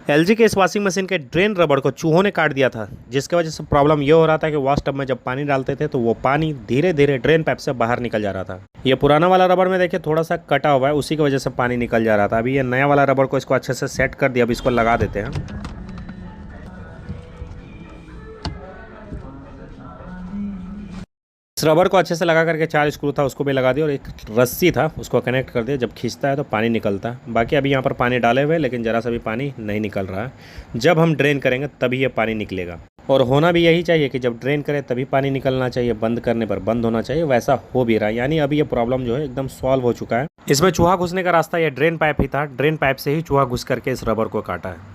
LG के इस washing machine के ड्रेन रबड़ को चूहों ने काट दिया था, जिसकी वजह से प्रॉब्लम ये हो रहा था कि वॉश टब में जब पानी डालते थे तो वो पानी धीरे धीरे ड्रेन पाइप से बाहर निकल जा रहा था। ये पुराना वाला रबड़ में देखिए थोड़ा सा कटा हुआ है, उसी की वजह से पानी निकल जा रहा था। अभी ये नया वाला रबड़ को इसको अच्छे से सेट कर दिया, अब इसको लगा देते हैं। इस रबर को अच्छे से लगा करके 4 स्क्रू था उसको भी लगा दिया और एक रस्सी था उसको कनेक्ट कर दिया। जब खींचता है तो पानी निकलता है। बाकी अभी यहाँ पर पानी डाले हुए लेकिन ज़रा सा भी पानी नहीं निकल रहा है। जब हम ड्रेन करेंगे तभी ये पानी निकलेगा, और होना भी यही चाहिए कि जब ड्रेन करें तभी पानी निकलना चाहिए, बंद करने पर बंद होना चाहिए। वैसा हो भी रहा है, यानी अभी ये प्रॉब्लम जो है एकदम सॉल्व हो चुका है। इसमें चूहा घुसने का रास्ता ये ड्रेन पाइप ही था, ड्रेन पाइप से ही चूहा घुस करके इस रबर को काटा है।